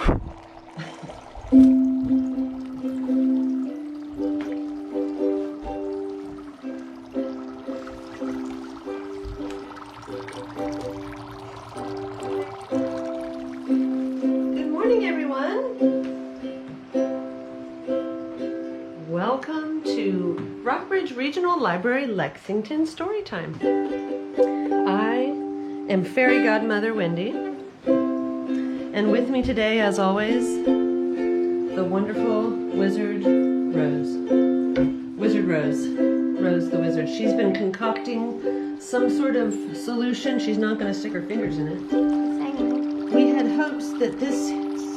Welcome to Rockbridge Regional Library, Lexington Storytime. I am Fairy Godmother Wendy, and with me today, as always, the wonderful Wizard Rose. Wizard Rose. Rose the Wizard. She's been concocting some sort of solution. She's not going to stick her fingers in it. We had hopes that this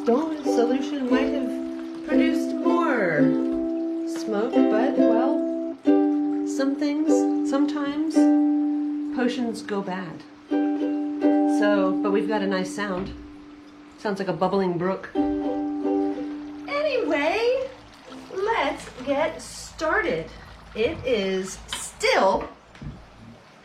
stone solution might have produced more smoke, but, well, some things, sometimes, potions go bad. So, but we've got a nice sound. Sounds like a bubbling brook. Anyway, let's get started. It is still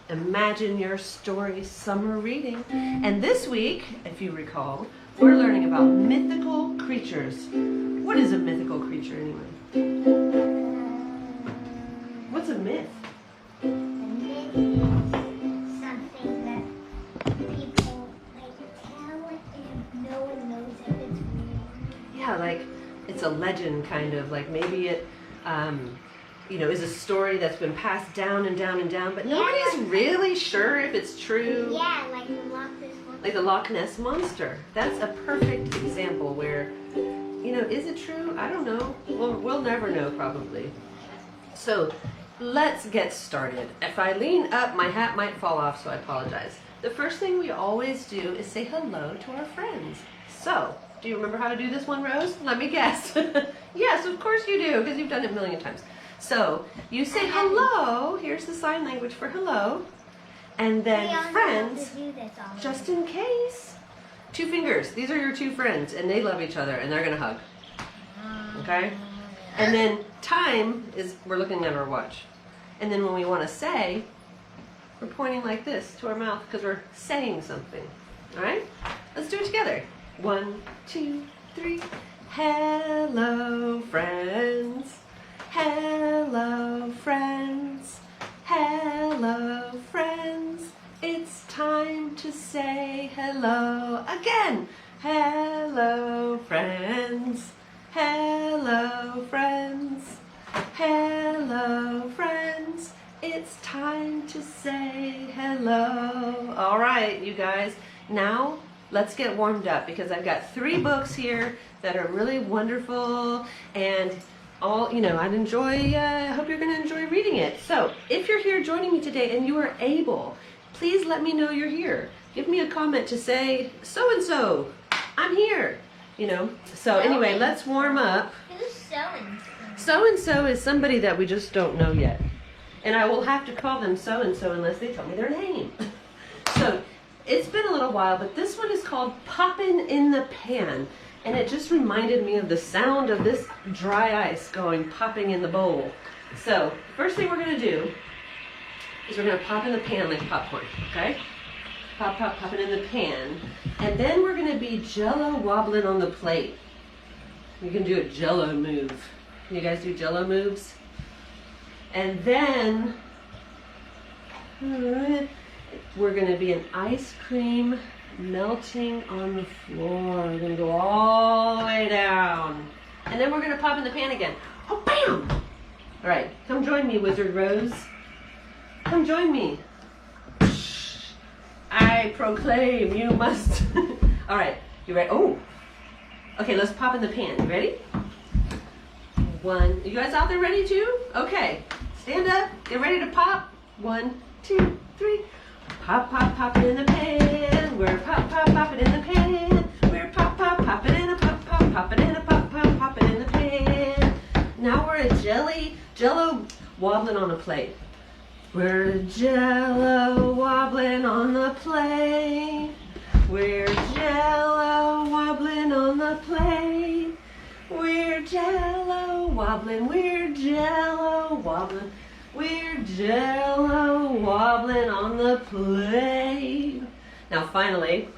Imagine Your Story Summer Reading. And this week, if you recall, we're learning about mythical creatures. What is a mythical creature anyway? What's a myth? A myth is something that people tell and no one knows if it's real. Yeah, like it's a legend kind of, like maybe it, is a story that's been passed down and down and down, but nobody's really sure if it's true. Yeah, like the Loch Ness Monster. Like the Loch Ness Monster. That's a perfect example where, is it true? I don't know. We'll never know probably. So let's get started. If I lean up, my hat might fall off, so I apologize. The first thing we always do is say hello to our friends. So, do you remember how to do this one, Rose? Let me guess. Yes, of course you do, because you've done it a million times. So, you say hello. Here's the sign language for hello. And then friends, just in case. 2 fingers. These are your 2 friends, and they love each other, and they're going to hug. Okay? And then time is, we're looking at our watch. And then when we want to say, we're pointing like this to our mouth because we're saying something. All right? Let's do it together. 1, 2, 3. Hello, friends. Hello, friends. Hello, friends. It's time to say hello again. Hello, friends. Hello, friends. Hello, friends. It's time to say hello. All right, you guys. Now, let's get warmed up because I've got 3 books here that are really wonderful and all, I hope you're going to enjoy reading it. So, if you're here joining me today and you are able, please let me know you're here. Give me a comment to say, so-and-so, I'm here. So anyway, let's warm up. Who's so-and-so? So-and-so is somebody that we just don't know yet. And I will have to call them so-and-so unless they tell me their name. So it's been a little while, but this one is called Poppin' in the Pan. And it just reminded me of the sound of this dry ice popping in the bowl. So first thing we're going to do is we're going to pop in the pan like popcorn, okay? Pop, pop, pop it in the pan. And then we're going to be Jello wobbling on the plate. You can do a Jello move. Can you guys do Jello moves? And then we're going to be an ice cream melting on the floor. We're going to go all the way down. And then we're going to pop in the pan again. Oh, bam! All right, come join me, Wizard Rose. Come join me. I proclaim you must. All right, you ready? Oh, okay, let's pop in the pan. You ready? 1, you guys out there ready too? Okay, stand up, get ready to pop. 1, 2, 3. Pop, pop, pop it in the pan. We're pop, pop, pop it in the pan. We're pop, pop, pop it in a pop, pop, pop it in a pop, pop, pop it in the pan. Now we're a Jello wobbling on a plate. We're Jello wobbling on the plate. We're Jello wobbling on the plate. We're Jello wobbling. We're Jello wobbling. We're Jello wobbling on the plate. Now finally,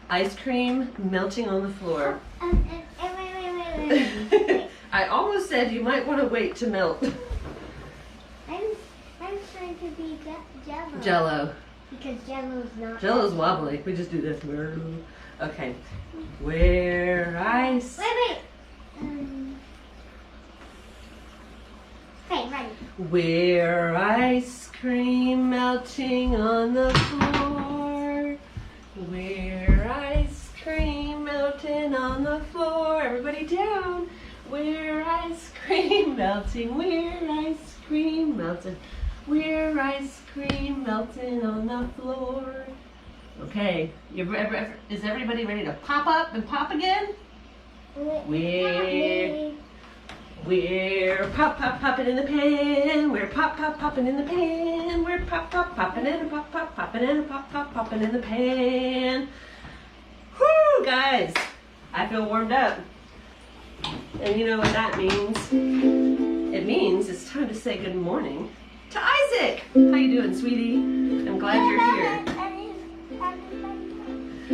Ice cream melting on the floor. Wait. I almost said you might want to wait to melt. I'm trying to be Jello. Jello. Because Jello's not. Jello's wobbly. We just do this. Okay. Where ice. Wait. Okay, ready. Where ice cream melting on the floor. Where ice cream melting on the floor. Everybody down. Where ice cream melting. Where ice cream melting. Where ice cream melting on the floor. Okay, is everybody ready to pop up and pop again? We're popping in the pan. We're popping in the pan. We're popping in popping in the pan. Whoo, guys! I feel warmed up. And you know what that means? It means it's time to say good morning to Isaac. How you doing, sweetie? I'm glad you're here.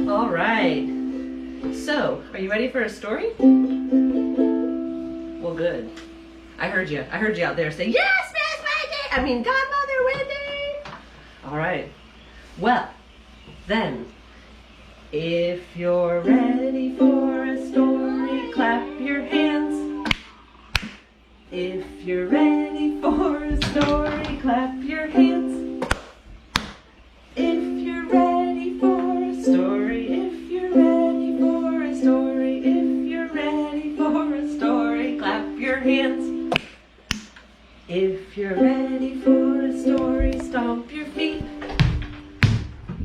All right. So, are you ready for a story? Well, good. I heard you. I heard you out there say, yes, Miss Wendy! I mean, Godmother Wendy! All right. Well, then, if you're ready for a story, clap your hands. If you're ready for a story, clap your hands. If you're ready for a story, if you're ready for a story, if you're ready for a story, clap your hands. If you're ready for a story, stomp your feet.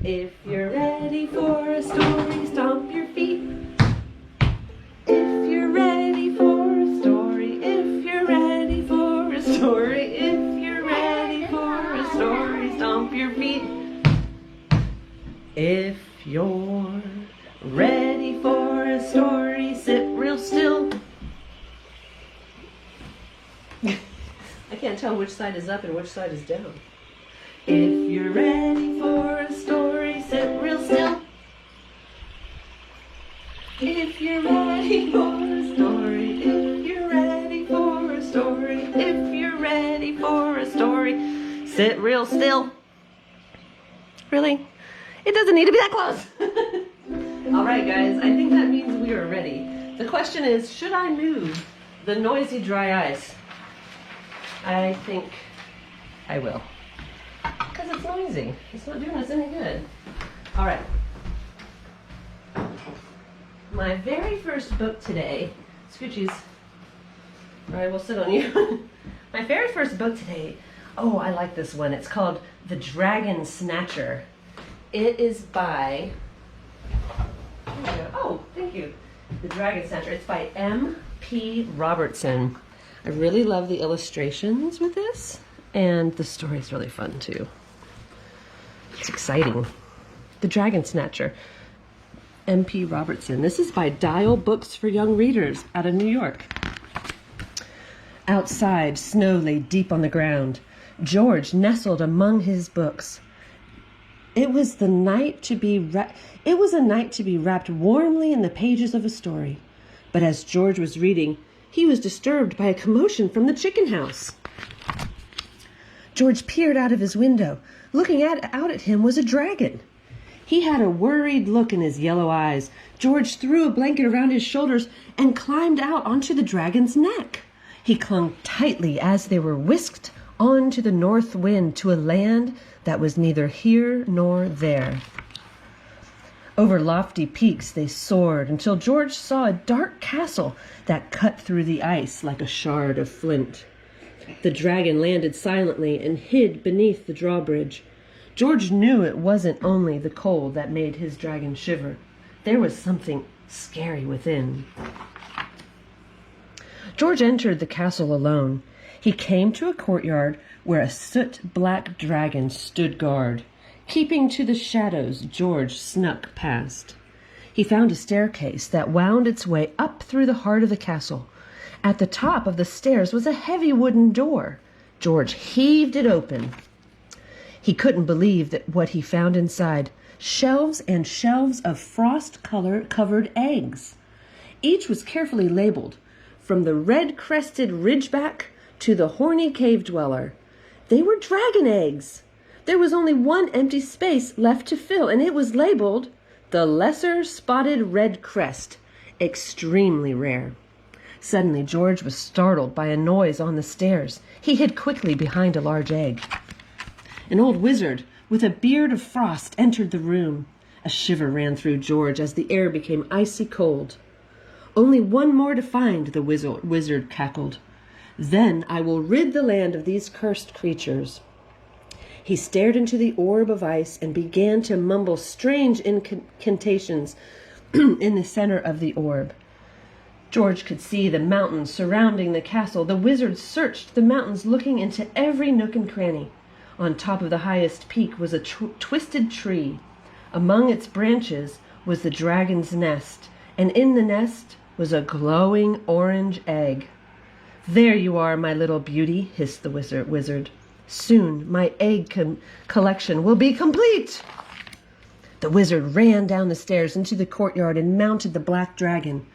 If you're ready for a story, stomp your feet. If you're ready for a story, if you're ready for a story, if you're ready for a story, stomp your feet. If you're ready for a story, sit real still. I can't tell which side is up and which side is down. If you're ready for a story, sit real still. If you're ready for a story, if you're ready for a story, if you're ready for a story, sit real still. Really? It doesn't need to be that close. All right, guys, I think that means we are ready. The question is, should I move the noisy dry ice? I think I will. Because it's noisy. It's not doing us any good. All right. My very first book today, Scoochies, all right, we'll sit on you. My very first book today, oh, I like this one. It's called The Dragon Snatcher. It is by, oh, thank you. The Dragon Snatcher. It's by M.P. Robertson. I really love the illustrations with this, and the story's really fun too. It's exciting. The Dragon Snatcher. M.P. Robertson. This is by Dial Books for Young Readers out of New York. Outside, snow lay deep on the ground. George nestled among his books. It was a night to be wrapped warmly in the pages of a story. But as George was reading, he was disturbed by a commotion from the chicken house. George peered out of his window. Looking out at him was a dragon. He had a worried look in his yellow eyes. George threw a blanket around his shoulders and climbed out onto the dragon's neck. He clung tightly as they were whisked on to the north wind to a land that was neither here nor there. Over lofty peaks they soared until George saw a dark castle that cut through the ice like a shard of flint. The dragon landed silently and hid beneath the drawbridge. George knew it wasn't only the cold that made his dragon shiver. There was something scary within. George entered the castle alone. He came to a courtyard where a soot-black dragon stood guard. Keeping to the shadows, George snuck past. He found a staircase that wound its way up through the heart of the castle. At the top of the stairs was a heavy wooden door. George heaved it open. He couldn't believe that what he found inside. shelves and shelves of frost-covered eggs. Each was carefully labeled, from the red-crested ridgeback to the horny cave dweller. They were dragon eggs. There was only one empty space left to fill, and it was labeled the lesser spotted red crest, extremely rare. Suddenly, George was startled by a noise on the stairs. He hid quickly behind a large egg. An old wizard with a beard of frost entered the room. A shiver ran through George as the air became icy cold. "Only one more to find," the wizard cackled. "Then I will rid the land of these cursed creatures." He stared into the orb of ice and began to mumble strange incantations in the center of the orb. George could see the mountains surrounding the castle. The wizard searched the mountains, looking into every nook and cranny. On top of the highest peak was a twisted tree. Among its branches was the dragon's nest, and in the nest was a glowing orange egg. "There you are, my little beauty," hissed the wizard. "Soon my egg collection will be complete." The wizard ran down the stairs into the courtyard and mounted the black dragon.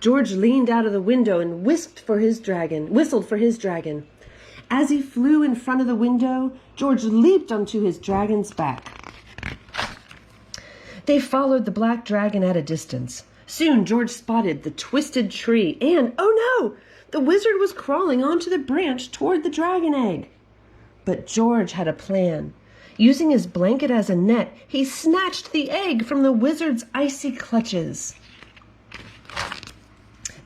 George leaned out of the window and whistled for his dragon. As he flew in front of the window, George leaped onto his dragon's back. They followed the black dragon at a distance. Soon George spotted the twisted tree and, oh no, the wizard was crawling onto the branch toward the dragon egg. But George had a plan. Using his blanket as a net, he snatched the egg from the wizard's icy clutches.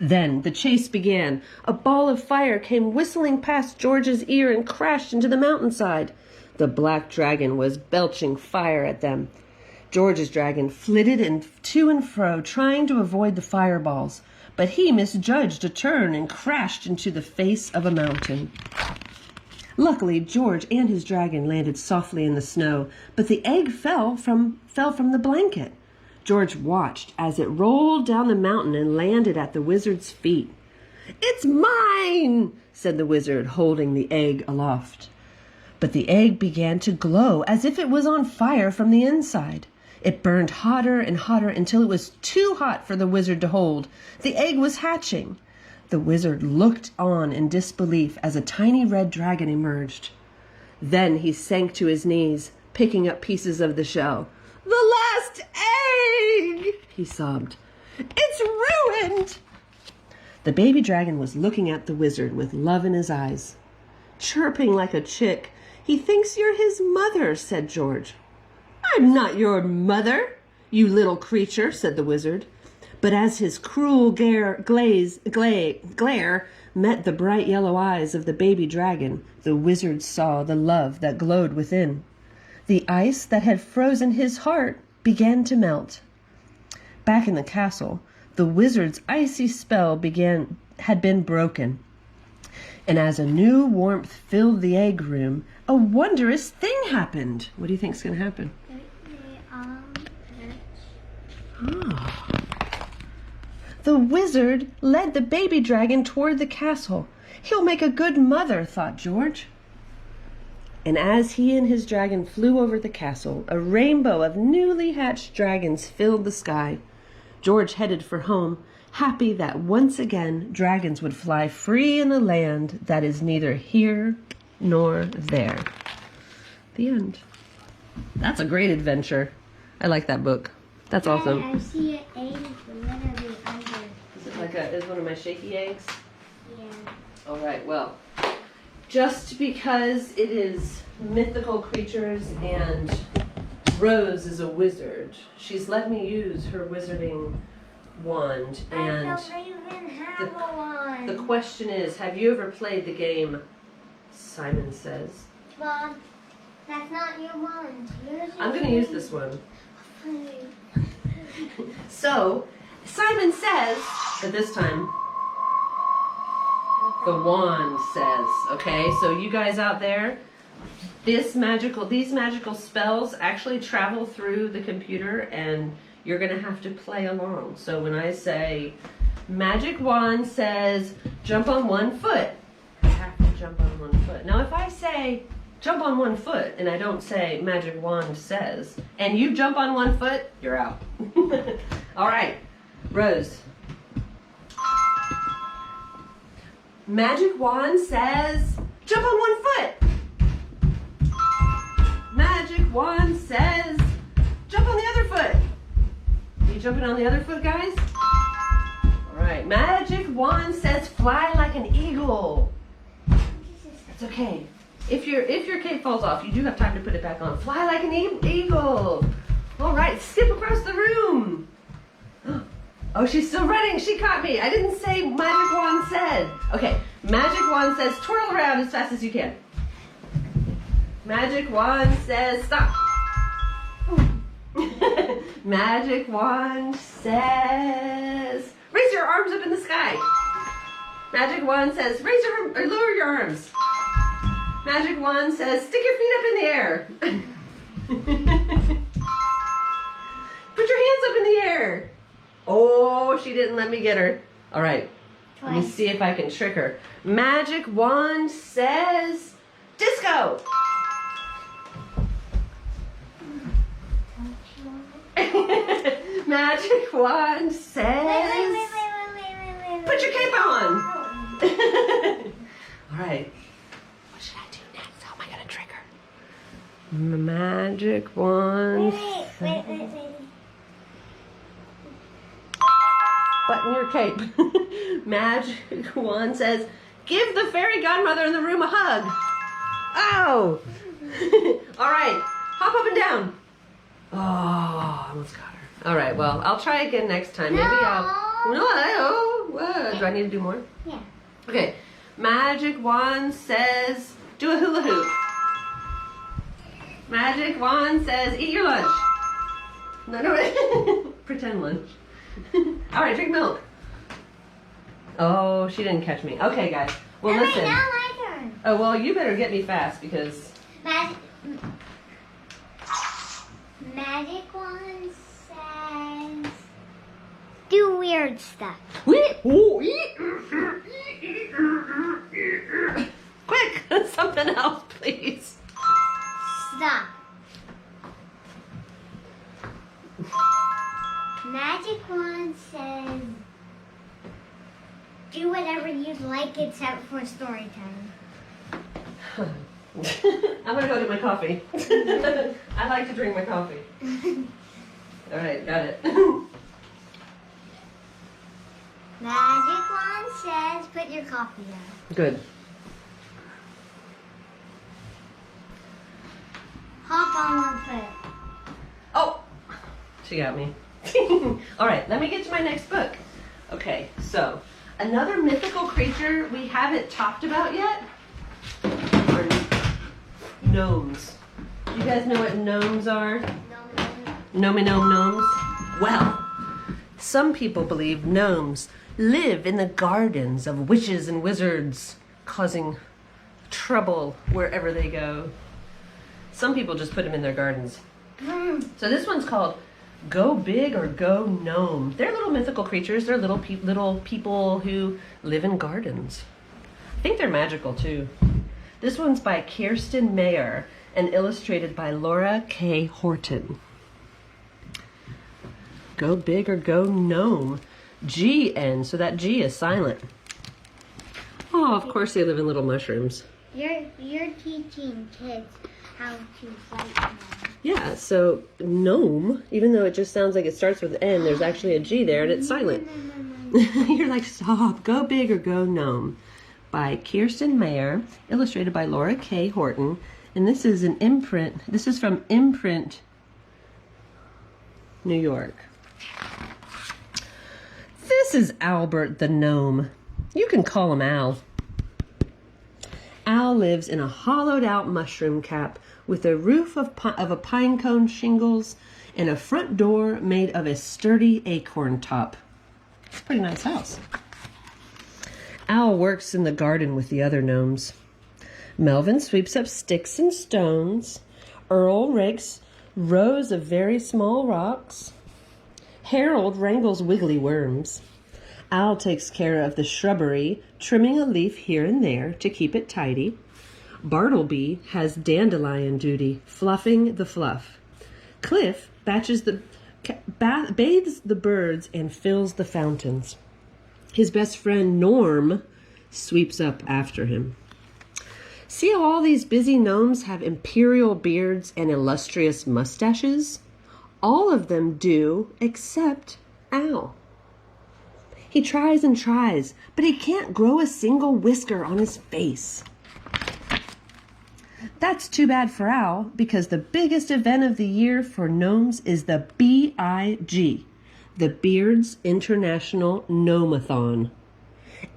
Then the chase began. A ball of fire came whistling past George's ear and crashed into the mountainside. The black dragon was belching fire at them. George's dragon flitted to and fro, trying to avoid the fireballs, but he misjudged a turn and crashed into the face of a mountain. Luckily, George and his dragon landed softly in the snow, but the egg fell from the blanket. George watched as it rolled down the mountain and landed at the wizard's feet. "It's mine," said the wizard, holding the egg aloft. But the egg began to glow as if it was on fire from the inside. It burned hotter and hotter until it was too hot for the wizard to hold. The egg was hatching. The wizard looked on in disbelief as a tiny red dragon emerged. Then he sank to his knees, picking up pieces of the shell. "The last egg!" he sobbed. "It's ruined!" The baby dragon was looking at the wizard with love in his eyes. "Chirping like a chick. He thinks you're his mother," said George. "I'm not your mother, you little creature," said the wizard. But as his cruel glare met the bright yellow eyes of the baby dragon, the wizard saw the love that glowed within. The ice that had frozen his heart began to melt. Back in the castle, the wizard's icy spell had been broken. And as a new warmth filled the egg room, a wondrous thing happened. What do you think's going to happen? The wizard led the baby dragon toward the castle. "He'll make a good mother," thought George. And as he and his dragon flew over the castle, a rainbow of newly hatched dragons filled the sky. George headed for home, happy that once again dragons would fly free in a land that is neither here nor there. The end. That's a great adventure. I like that book. That's awesome. I see an egg literally under. Is one of my shaky eggs? Yeah. All right, well, just because it is mythical creatures and Rose is a wizard, she's let me use her wizarding wand. And I don't even have a wand. the question is, have you ever played the game Simon Says? Mom, that's not your wand. I'm going to use this one. So, Simon Says, but this time the wand says, okay? So you guys out there, these magical spells actually travel through the computer and you're gonna have to play along. So when I say magic wand says jump on one foot, you have to jump on one foot. Now if I say jump on one foot and I don't say magic wand says, and you jump on one foot, you're out. All right, Rose. Magic wand says, jump on one foot. Magic wand says, jump on the other foot. Are you jumping on the other foot, guys? All right, magic wand says, fly like an eagle. It's okay. If your cape falls off, you do have time to put it back on. Fly like an eagle. All right, skip across the room. Oh, she's still running. She caught me. I didn't say magic wand said. Okay, magic wand says twirl around as fast as you can. Magic wand says stop. Magic wand says raise your arms up in the sky. Magic wand says raise your or lower your arms. Magic wand says stick your feet up in the air. Put your hands up in the air. Oh, she didn't let me get her. All right, let me see if I can trick her. Magic wand says disco. Magic wand says Wait. put your cape on. All right, what should I do next? How am I gonna trick her? Magic wand. Wait. Button your cape. Magic wand says, give the fairy godmother in the room a hug. Oh! All right, hop up and down. Oh, I almost got her. All right, well, I'll try again next time. Maybe I'll. No, what? Do I need to do more? Yeah. Okay, magic wand says, do a hula hoop. Magic wand says, eat your lunch. No, pretend lunch. All right, drink milk. Oh, she didn't catch me. Okay, guys. Well, listen. Wait, now my turn. Oh, well, you better get me fast because. Magic wand says do weird stuff. Quick, something else, please. Stop. Magic wand says do whatever you'd like except for story time. I'm gonna go get my coffee. I like to drink my coffee. All right, got it. Magic wand says put your coffee down. Good. Hop on one foot. Oh, she got me. All right, let me get to my next book. Okay, so another mythical creature we haven't talked about yet are gnomes. You guys know what gnomes are? Gnomes. Well, some people believe gnomes live in the gardens of witches and wizards, causing trouble wherever they go. Some people just put them in their gardens. So this one's called Go Big or Go Gnome. They're little mythical creatures. They're little people who live in gardens. I think they're magical too. This one's by Kirsten Mayer and illustrated by Laura K. Horton. Go Big or Go Gnome. G-N, so that G is silent. Oh, of course they live in little mushrooms. You're teaching kids how to fight them. Yeah, so gnome, even though it just sounds like it starts with N, there's actually a G there and it's silent. You're like, stop. Go Big or Go Gnome by Kirsten Mayer, illustrated by Laura K. Horton. And this is an imprint. This is from Imprint, New York. This is Albert the Gnome. You can call him Al. Al lives in a hollowed-out mushroom cap with a roof of a pine cone shingles and a front door made of a sturdy acorn top. It's a pretty nice house. Al works in the garden with the other gnomes. Melvin sweeps up sticks and stones. Earl rakes rows of very small rocks. Harold wrangles wiggly worms. Al takes care of the shrubbery, trimming a leaf here and there to keep it tidy. Bartleby has dandelion duty, fluffing the fluff. Cliff bathes the birds and fills the fountains. His best friend Norm sweeps up after him. See how all these busy gnomes have imperial beards and illustrious mustaches? All of them do, except Al. He tries and tries, but he can't grow a single whisker on his face. That's too bad for Al, because the biggest event of the year for gnomes is the BIG, the Beards International Gnomathon.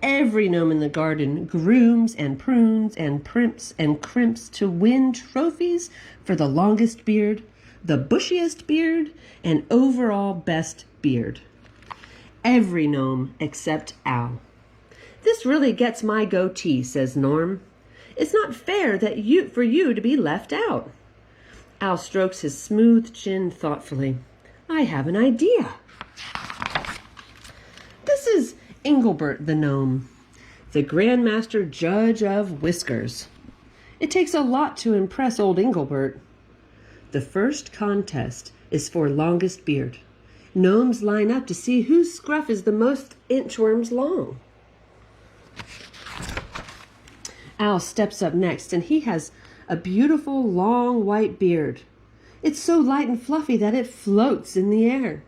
Every gnome in the garden grooms and prunes and primps and crimps to win trophies for the longest beard, the bushiest beard, and overall best beard. Every gnome except Al. This really gets my goatee, says Norm. It's not fair for you to be left out. Al strokes his smooth chin thoughtfully. I have an idea. This is Engelbert the gnome, the Grandmaster Judge of Whiskers. It takes a lot to impress old Engelbert. The first contest is for longest beard. Gnomes line up to see whose scruff is the most inchworms long. Al steps up next, and he has a beautiful long white beard. It's so light and fluffy that it floats in the air.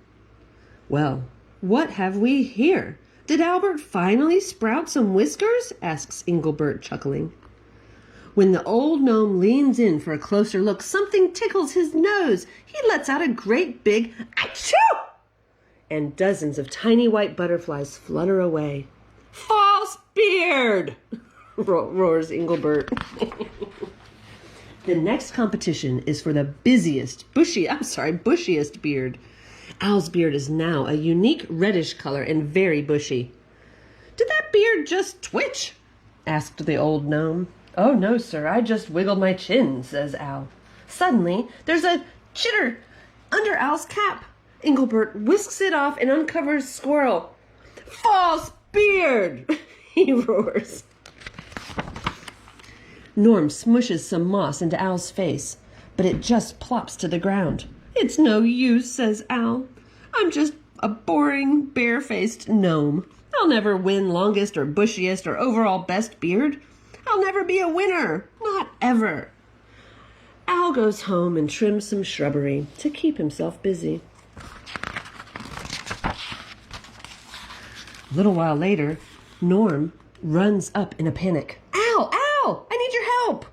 Well, what have we here? Did Albert finally sprout some whiskers? Asks Engelbert, chuckling. When the old gnome leans in for a closer look, something tickles his nose. He lets out a great big achoo! And dozens of tiny white butterflies flutter away. False beard! roars Engelbert. The next competition is for the bushiest beard. Al's beard is now a unique reddish color and very bushy. Did that beard just twitch? Asked the old gnome. Oh, no, sir, I just wiggled my chin, says Al. Suddenly, there's a chitter under Al's cap. Engelbert whisks it off and uncovers Squirrel. False beard! He roars. Norm smushes some moss into Al's face, but it just plops to the ground. It's no use, says Al. I'm just a boring, bare-faced gnome. I'll never win longest or bushiest or overall best beard. I'll never be a winner. Not ever. Al goes home and trims some shrubbery to keep himself busy. A little while later, Norm runs up in a panic. Al! Al! I need your help!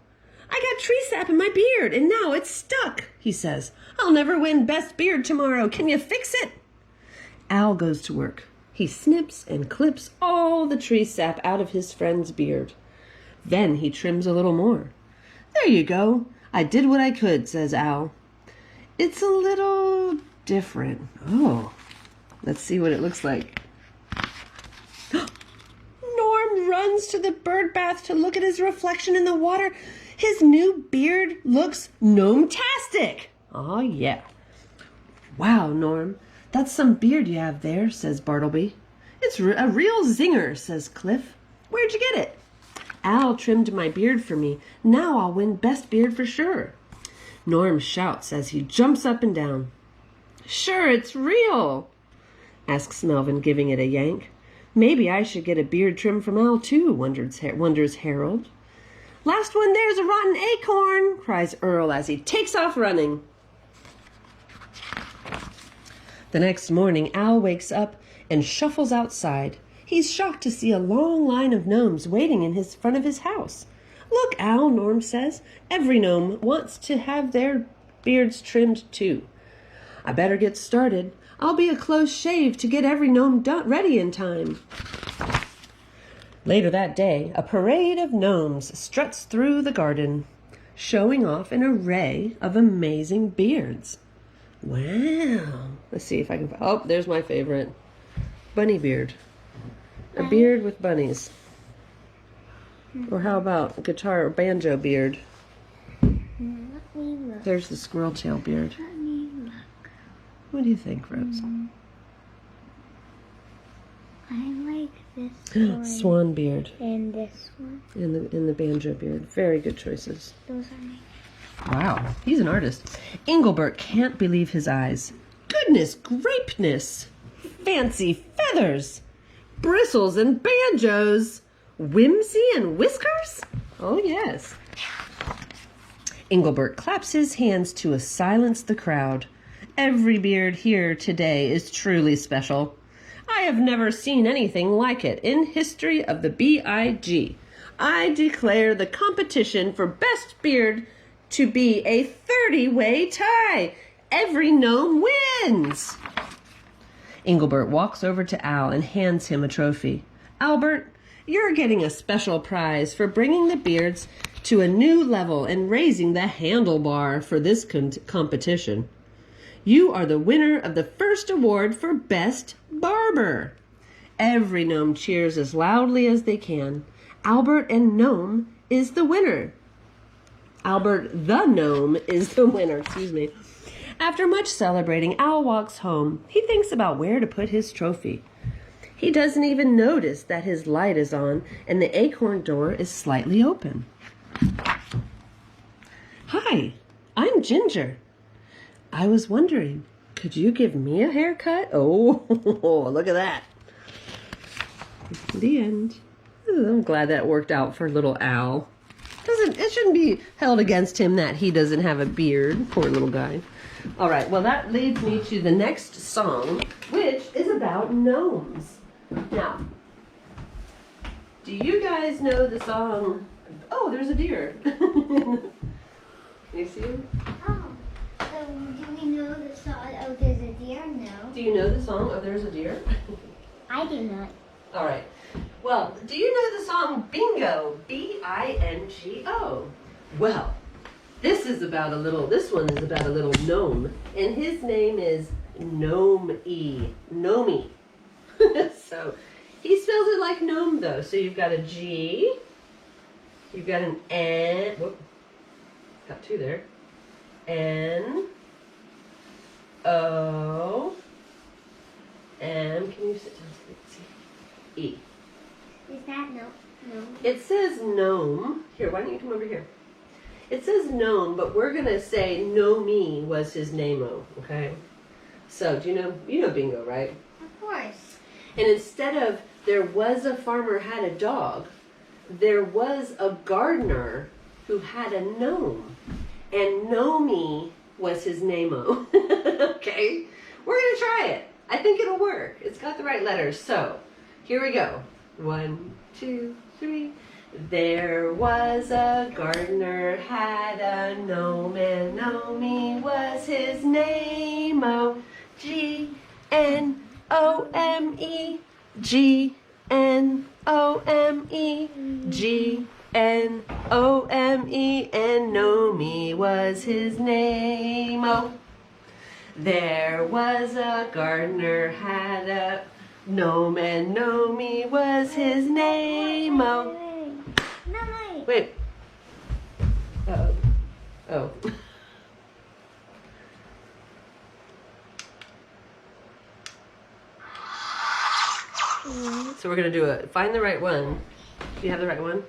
I got tree sap in my beard, and now it's stuck, he says. I'll never win best beard tomorrow. Can you fix it? Al goes to work. He snips and clips all the tree sap out of his friend's beard. Then he trims a little more. There you go. I did what I could, says Al. It's a little different. Oh, let's see what it looks like. Norm runs to the bird bath to look at his reflection in the water. His new beard looks gnome-tastic. Oh, yeah. Wow, Norm, that's some beard you have there, says Bartleby. It's a real zinger, says Cliff. Where'd you get it? Al trimmed my beard for me. Now I'll win best beard for sure. Norm shouts as he jumps up and down. Sure, it's real, asks Melvin, giving it a yank. Maybe I should get a beard trim from Al, too, wonders Harold. Last one there's a rotten acorn, cries Earl as he takes off running. The next morning, Al wakes up and shuffles outside. He's shocked to see a long line of gnomes waiting in front of his house. Look, Al, Norm says. Every gnome wants to have their beards trimmed, too. I better get started. I'll be a close shave to get every gnome ready in time. Later that day, a parade of gnomes struts through the garden, showing off an array of amazing beards. Wow. Let's see if I can... Oh, there's my favorite. Bunny beard. A beard with bunnies. Or how about guitar or banjo beard? Let me look. There's the squirrel tail beard. Let me look. What do you think, Rose? I like this one. Swan beard. And this one. In the banjo beard. Very good choices. Those are mine. Wow, he's an artist. Engelbert can't believe his eyes. Goodness grapeness! Fancy feathers! Bristles and banjos! Whimsy and whiskers? Oh, yes. Engelbert claps his hands to silence the crowd. Every beard here today is truly special. I have never seen anything like it in history of the BIG. I declare the competition for best beard to be a 30-way tie. Every gnome wins. Engelbert walks over to Al and hands him a trophy. Albert, you're getting a special prize for bringing the beards to a new level and raising the handlebar for this competition. You are the winner of the first award for Best Barber. Every gnome cheers as loudly as they can. Albert and Gnome is the winner. Albert the Gnome is the winner, excuse me. After much celebrating, Al walks home. He thinks about where to put his trophy. He doesn't even notice that his light is on and the acorn door is slightly open. Hi, I'm Ginger. I was wondering, could you give me a haircut? Oh, look at that. The end. I'm glad that worked out for little Al. It shouldn't be held against him that he doesn't have a beard. Poor little guy. All right, well, that leads me to the next song, which is about gnomes. Now, do you guys know the song? Oh, there's a deer. Can you see him? Oh, so do we know the song? Oh, there's a deer? No. Do you know the song, Oh, There's a Deer? I do not. All right. Well, do you know the song Bingo? B-I-N-G-O. Well, this one is about a little gnome, and his name is Gnome-y. Gnome. So, he spells it like gnome, though. So you've got a G, you've got an N, whoop, got two there, N, O, M, can you sit down so you can see? E. Is that no? It says gnome. Here, why don't you come over here? It says gnome, but we're going to say Gnome was his name-o, okay? So, you know bingo, right? Of course. And instead of there was a farmer had a dog, there was a gardener who had a gnome. And Gnome was his name-o. Okay? We're going to try it. I think it'll work. It's got the right letters. So, here we go. 1, 2, 3. There was a gardener had a gnome, and Gnome was his name-o. G-N-O-M-E, G-N-O-M-E, G-N-O-M-E, and Gnome was his name-o. There was a gardener had a gnome, and Gnome was his name-o. Wait. Uh-oh. Oh. So we're going to do find the right one. Do you have the right one?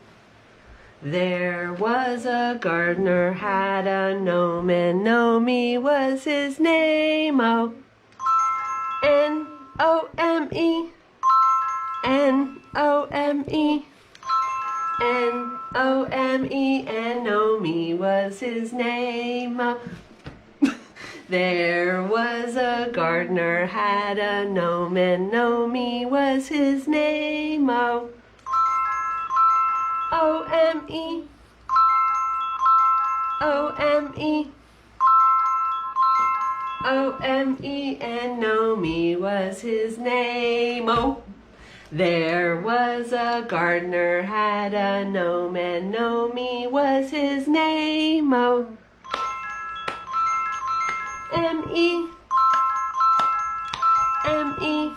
There was a gardener had a gnome, and Gnome was his name-o. N-O-M-E, N-O-M-E, N-O-M-E, and Gnome was his name-o. There was a gardener had a gnome, and Gnome was his name-o. O-M-E, O-M-E, O-M-E, and Gnome was his name-o. There was a gardener had a gnome, and Gnome was his name-o. M-E, M-E,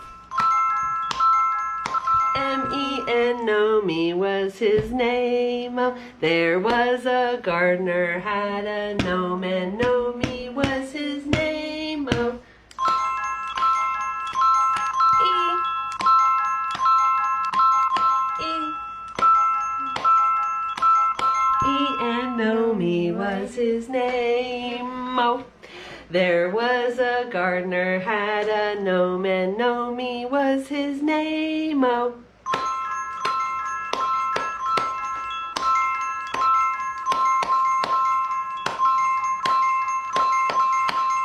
M-E, and Gnome was his name-o. There was a gardener had a gnome, and Gnome was his name-o. E, name-o. There was a gardener had a gnome, and Gnome was his name-o.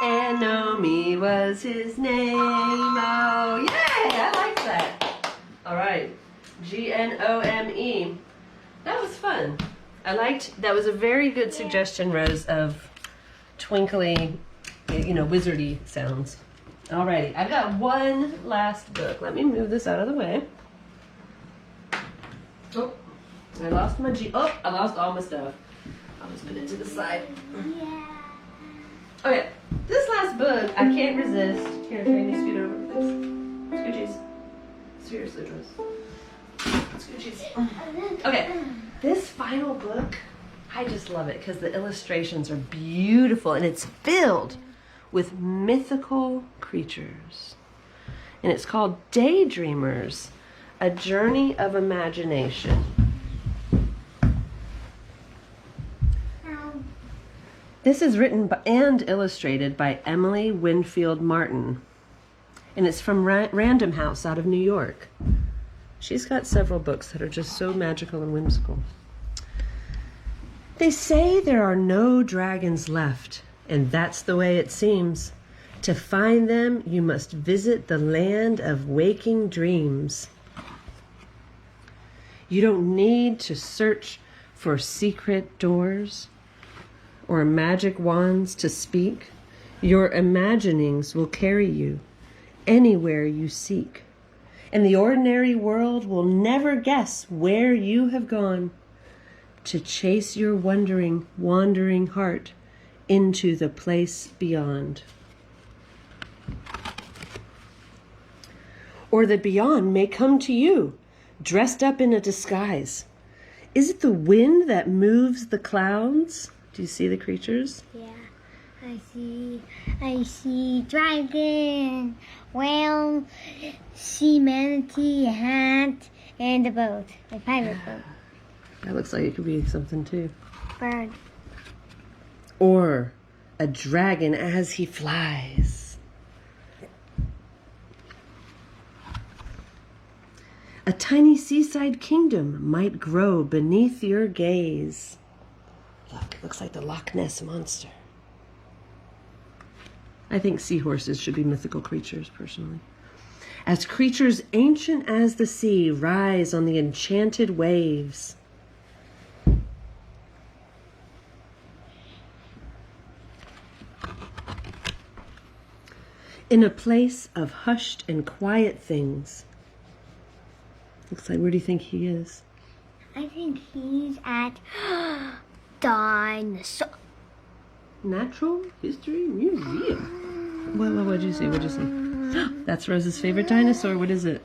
And Gnome was his name-o. Yay! I like that. All right. Gnome. That was fun. That was a very good suggestion, Rose, of twinkly, wizardy sounds. Alrighty, I've got one last book. Let me move this out of the way. Oh, I lost my I lost all my stuff. I'll just put it to the side. Yeah. Okay, this last book, I can't resist. Here, can you scoot over, please? Scoochies. Seriously, Rose. Scoochies. Okay, this final book, I just love it because the illustrations are beautiful and it's filled with mythical creatures. And it's called Daydreamers, A Journey of Imagination. This is written and illustrated by Emily Winfield Martin. And it's from Random House out of New York. She's got several books that are just so magical and whimsical. They say there are no dragons left, and that's the way it seems. To find them, you must visit the land of waking dreams. You don't need to search for secret doors or magic wands to speak. Your imaginings will carry you anywhere you seek. And the ordinary world will never guess where you have gone to chase your wandering heart into the place beyond. Or the beyond may come to you, dressed up in a disguise. Is it the wind that moves the clouds? Do you see the creatures? Yeah, I see dragon, whale, sea manatee, a hat, and a boat, a pirate boat. That looks like it could be something too. Bird. Or a dragon as he flies. A tiny seaside kingdom might grow beneath your gaze. Look, it looks like the Loch Ness Monster. I think seahorses should be mythical creatures, personally. As creatures ancient as the sea rise on the enchanted waves. In a place of hushed and quiet things. Looks like, where do you think he is? I think he's at Dinosaur. Natural History Museum. What'd you see? What'd you see? That's Rose's favorite dinosaur. What is it?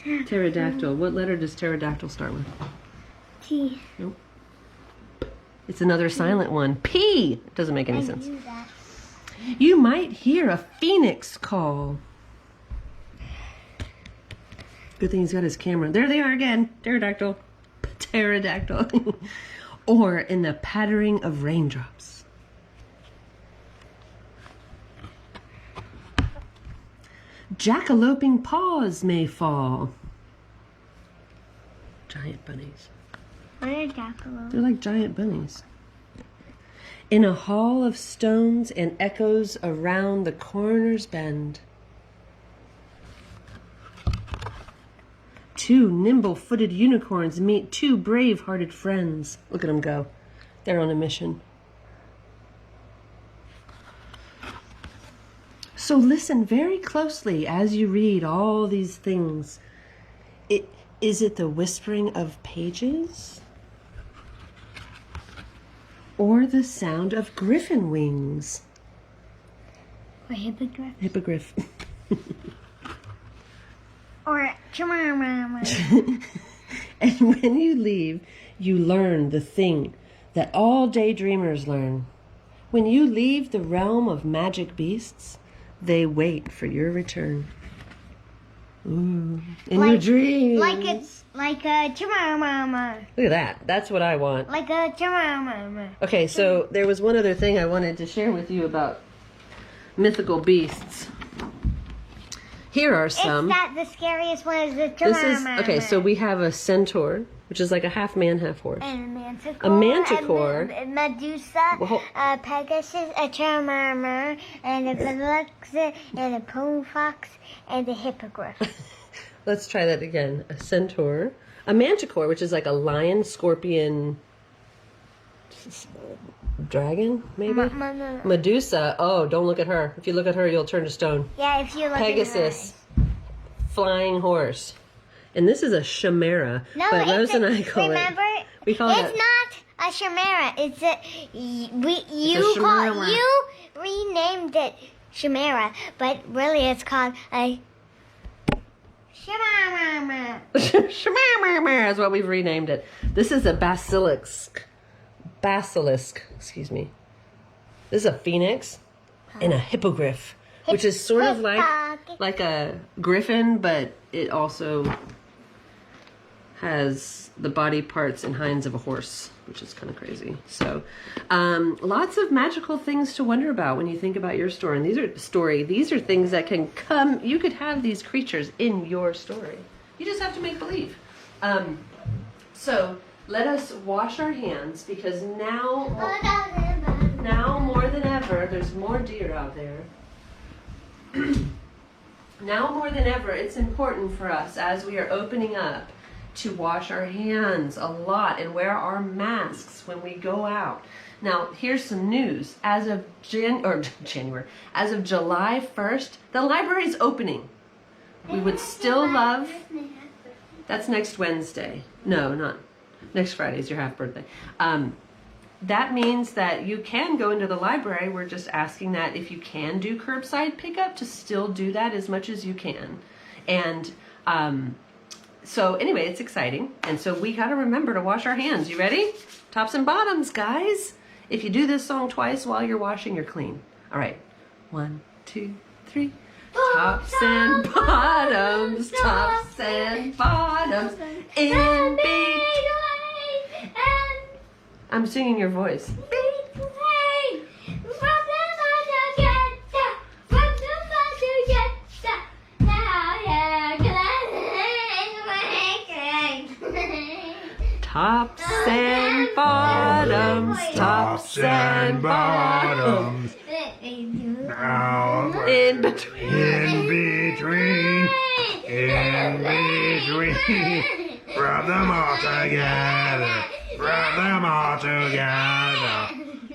Pterodactyl. What letter does pterodactyl start with? T. Nope. It's another silent one. P. Doesn't make any sense. Knew that. You might hear a phoenix call. Good thing he's got his camera. There they are again. Pterodactyl. Pterodactyl. Or in the pattering of raindrops. Jackaloping paws may fall. Giant bunnies. What are jackalope? They're like giant bunnies. In a hall of stones and echoes around the corner's bend. Two nimble-footed unicorns meet two brave-hearted friends. Look at them go. They're on a mission. So listen very closely as you read all these things. Is it the whispering of pages? Or the sound of griffin wings? Or hippogriff? Hippogriff. Or chimamama. And when you leave, you learn the thing that all daydreamers learn. When you leave the realm of magic beasts, they wait for your return. Ooh, in your dreams. Like a Chimamama. Look at that. That's what I want. Like a Chimamama. Okay, so there was one other thing I wanted to share with you about mythical beasts. Here are some. Is that the scariest one? Is the This is Chimamama? okay. So we have a centaur, which is like a half man, half horse. And a manticore. A manticore. A Medusa. Well, A Pegasus. A Chimamama. And a Veluxa. And a Pone Fox. And a Hippogriff. Let's try that again. A centaur, a manticore, which is like a lion, scorpion, dragon, maybe. Medusa. Oh, don't look at her. If you look at her, you'll turn to stone. Yeah, if you look Pegasus, at flying horse, and this is a chimera. No, but Rose and I call remember, it. We call it's it. not a chimera. It's a chimera. you renamed it chimera, but really it's called a chimera. Chimera is what we've renamed it. This is a basilisk. Basilisk, excuse me. This is a phoenix and a hippogriff, which is sort of like a griffin, but it also has the body parts and hinds of a horse, which is kind of crazy. So, lots of magical things to wonder about when you think about your story. And these are things that can come. You could have these creatures in your story. You just have to make believe. So let us wash our hands, because now more than ever, there's more deer out there. Now more than ever, it's important for us as we are opening up to wash our hands a lot and wear our masks when we go out. Now, here's some news. As of January, as of July 1st, the library is opening. We would still love. That's next Wednesday. No, not next Friday is your half birthday. That means that you can go into the library. We're just asking that if you can do curbside pickup, to still do that as much as you can. And so anyway, it's exciting. And so we got to remember to wash our hands. You ready? Tops and bottoms, guys. If you do this song twice while you're washing, you're clean. All right. 1, 2, 3. Tops and bottoms, tops and bottoms, in between. I'm singing your voice. Tops and bottoms, tops and bottoms. Now, In between. rub them all together, rub them all together.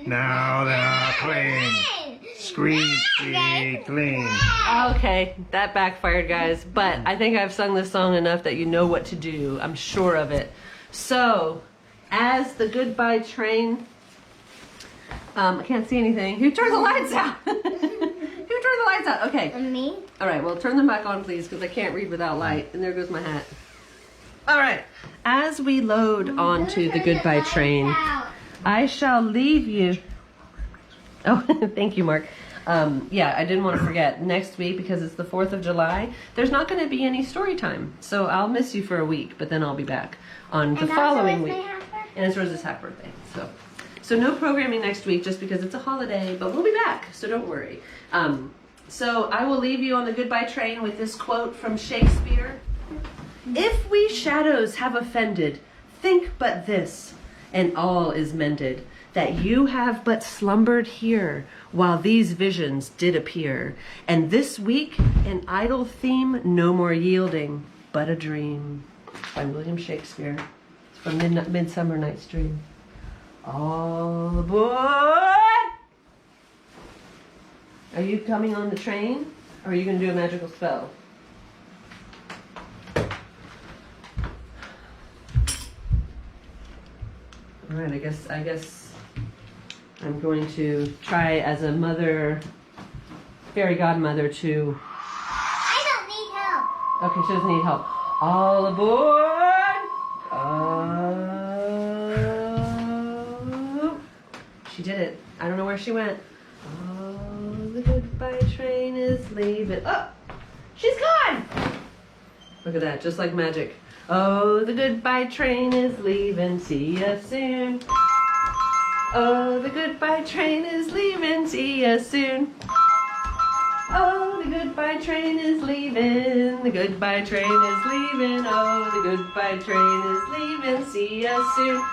Now they're clean, squeaky clean. Okay, that backfired, guys. But I think I've sung this song enough that you know what to do. I'm sure of it. So, as the goodbye train, I can't see anything. Who turned the lights out? Who turned the lights out? Okay. Me? All right, well, turn them back on, please, because I can't read without light. And there goes my hat. All right. As we load onto the goodbye train, I shall leave you. Oh, thank you, Mark. Yeah, I didn't want to forget. Next week, because it's the 4th of July, there's not going to be any story time. So I'll miss you for a week, but then I'll be back on the following week. And it's Rose's half birthday. So no programming next week just because it's a holiday, but we'll be back, so don't worry. So I will leave you on the goodbye train with this quote from Shakespeare. If we shadows have offended, think but this, and all is mended, that you have but slumbered here while these visions did appear. And this week an idle theme no more yielding, but a dream. By William Shakespeare. It's from Midsummer Night's Dream. All aboard! Are you coming on the train? Or are you going to do a magical spell? Alright, I guess I'm going to try as a mother, fairy godmother to... I don't need help. Okay, she doesn't need help. All aboard! She did it. I don't know where she went. Oh, the goodbye train is leaving. Oh, she's gone! Look at that, just like magic. Oh, the goodbye train is leaving, see ya soon. Oh, the goodbye train is leaving, see ya soon. Oh, the goodbye train is leaving, the goodbye train is leaving. Oh, the goodbye train is leaving, see ya soon.